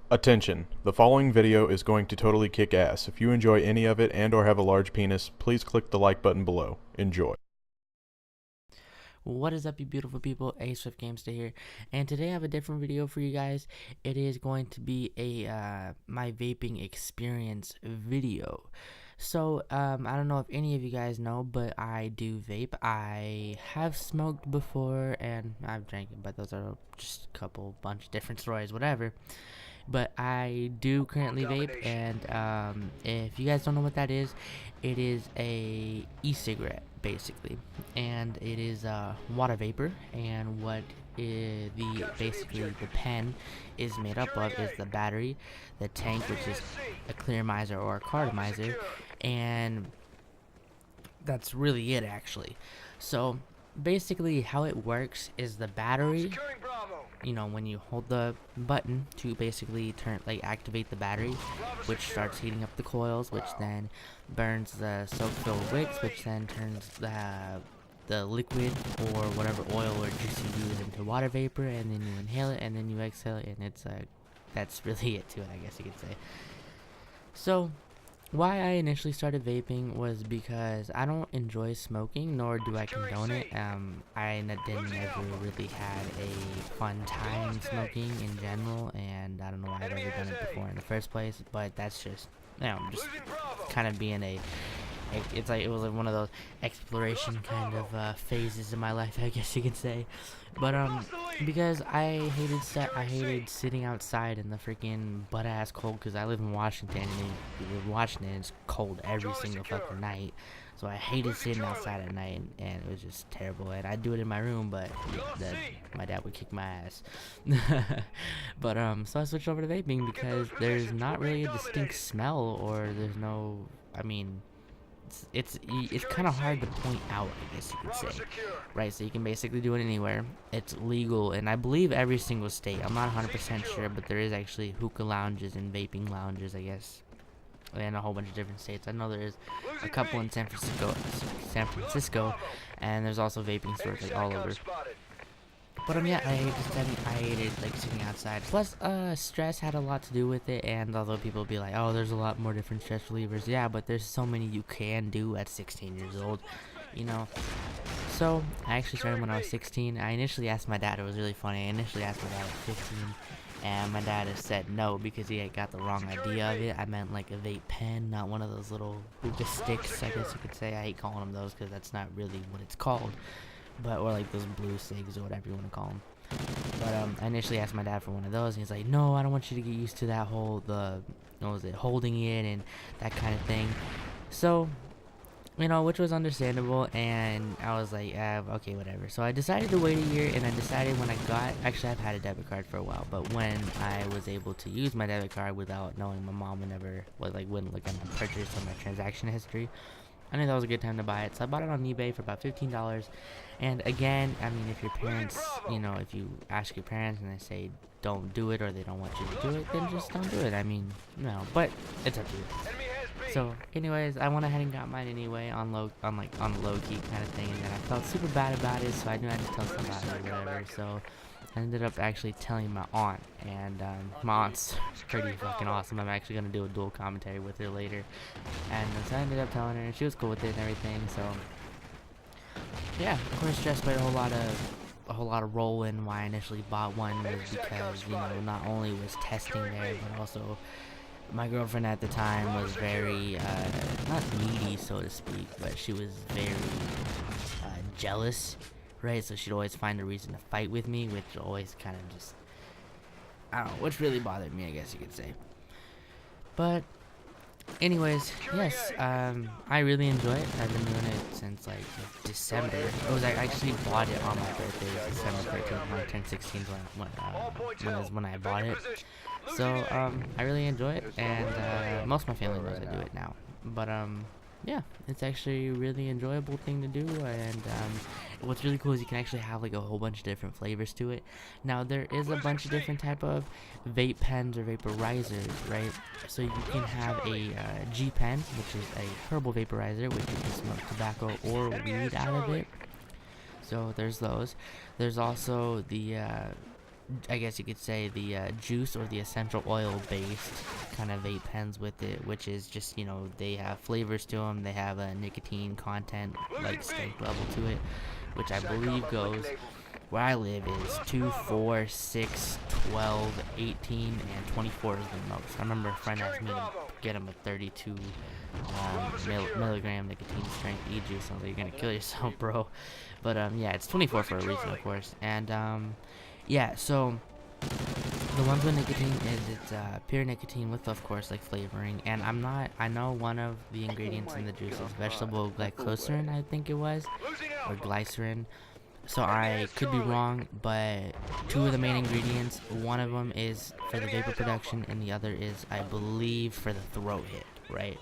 Attention, the following video is going to totally kick ass. If you enjoy any of it and or have a large penis, please click the like button below. Enjoy. What is up, you beautiful people? Swift Gamester here, and today I have a different video for you guys. It is going to be a my vaping experience video. So I don't know if any of you guys know, but I do vape. I have smoked before and I've drank it, but those are just a bunch of different stories, whatever. But I do currently vape, and if you guys don't know what that is, it is a e-cigarette basically, and it is water vapor. And what basically the pen is made up of is the battery, the tank, which is a clearmizer or a cartomizer, and that's really it actually. So basically how it works is the battery, you know, when you hold the button to basically activate the battery, which starts heating up the coils, which then burns the soak-filled wicks, which then turns the liquid or whatever oil or juice you use into water vapor, and then you inhale it and then you exhale it, and it's that's really it to it, I guess you could say. So why I initially started vaping was because I don't enjoy smoking, nor do I condone it. I didn't ever really had a fun time smoking in general, and I don't know why I've ever done it before in the first place, but that's just, you know, just kind of being it was like one of those exploration kind of phases in my life, I guess you could say. But because I hated sitting outside in the freaking butt ass cold, because I live in Washington, and it's cold every single fucking night. So I hated sitting outside at night, and it was just terrible. And I'd do it in my room, but my dad would kick my ass. But so I switched over to vaping because there's not really a distinct smell, or there's no, I mean, it's kind of hard to point out, I guess you could say, right? So you can basically do it anywhere. It's legal in, I believe, every single state. I'm not 100% sure, but there is actually hookah lounges and vaping lounges, I guess, in a whole bunch of different states. I know there is a couple in San Francisco, and there's also vaping stores like all over. But yeah, I hated like sitting outside. Plus, stress had a lot to do with it. And although people be like, "Oh, there's a lot more different stress relievers," yeah, but there's so many you can do at 16 years old, you know. So I actually started when I was 16. I initially asked my dad. It was really funny. I initially asked my dad at 15, and my dad has said no because he had got the wrong idea of it. I meant like a vape pen, not one of those little hookah sticks, I guess you could say. I hate calling them those because that's not really what it's called. But, or like those blue cigs or whatever you want to call them. But I initially asked my dad for one of those, and he's like, "No, I don't want you to get used to that whole holding it and that kind of thing." So, you know, which was understandable, and I was like, okay, whatever. So I decided to wait a year, and I decided when actually I've had a debit card for a while, but when I was able to use my debit card without knowing my mom wouldn't look at my purchase or my transaction history, I knew that was a good time to buy it. So I bought it on eBay for about $15. And again, I mean, if your parents, you know, if you ask your parents and they say don't do it, or they don't want you to do it, then just don't do it. I mean, no, but it's up to you. So anyways, I went ahead and got mine anyway on the low key kind of thing, and then I felt super bad about it, so I knew I had to tell somebody or whatever. So I ended up actually telling my aunt, and my aunt's pretty fucking awesome. I'm actually gonna do a dual commentary with her later, and so I ended up telling her, and she was cool with it and everything. So yeah, of course, stress played a whole lot of role in why I initially bought one, was because, you know, not only was testing there, but also my girlfriend at the time was very not needy, so to speak, but she was very jealous. Right, so she'd always find a reason to fight with me, which always kind of just, I don't know, which really bothered me, I guess you could say. But anyways, yes, I really enjoy it. I've been doing it since like December. It was, I actually bought it on my birthday. It was December 13th when I turned 16, when I bought it. So I really enjoy it, and most of my family knows I do it now. But yeah, it's actually a really enjoyable thing to do, and what's really cool is you can actually have like a whole bunch of different flavors to it. Now there is a bunch of different type of vape pens or vaporizers, right? So you can have a G pen, which is a herbal vaporizer, which you can smoke tobacco or weed out of it. So there's those. There's also the I guess you could say, the juice or the essential oil based kind of vape pens with it, which is just, you know, they have flavors to them, they have a nicotine content, like strength level to it, which I believe goes, where I live is 2, 4, 6, 12, 18, and 24 is the most. I remember a friend asked me to get him a 32 milligram nicotine strength e-juice. I was like, you're gonna kill yourself, bro. But yeah, it's 24 for a reason, of course. And yeah, so the ones with nicotine is it's pure nicotine with, of course, like flavoring. And I know one of the ingredients in the juice is vegetable glycosarin, I think it was, or glycerin. So I could be wrong, but 2 of the main ingredients, one of them is for the vapor production, and the other is, I believe, for the throat hit, right?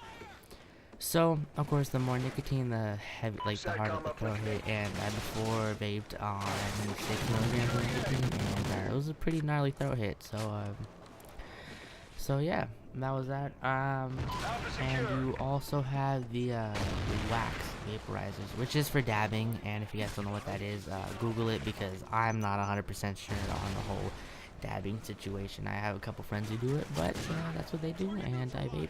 So, of course, the more nicotine, the heavy, like the harder the throat hit, and I before vaped on 6 milligrams of nicotine, and it was a pretty gnarly throat hit, so yeah, that was that. And you also have the wax vaporizers, which is for dabbing. And if you guys don't know what that is, Google it, because I'm not 100% sure on the whole dabbing situation. I have a couple friends who do it, but that's what they do, and I vape.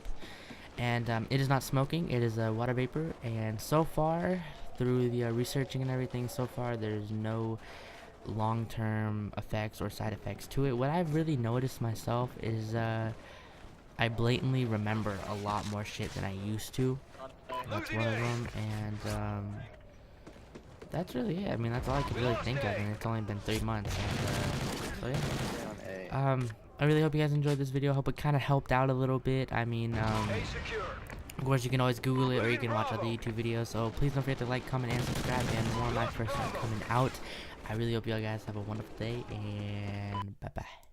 And it is not smoking; it is a water vapor. And so far, through the researching and everything, so far there's no long-term effects or side effects to it. What I've really noticed myself is I blatantly remember a lot more shit than I used to. That's one of them, and that's really it. I mean, that's all I could really think of, and it's only been 3 months. And so yeah. I really hope you guys enjoyed this video. I hope it kind of helped out a little bit. I mean, of course, you can always Google it, or you can watch other YouTube videos. So please don't forget to like, comment, and subscribe. And more of my first time coming out. I really hope you all guys have a wonderful day, and bye-bye.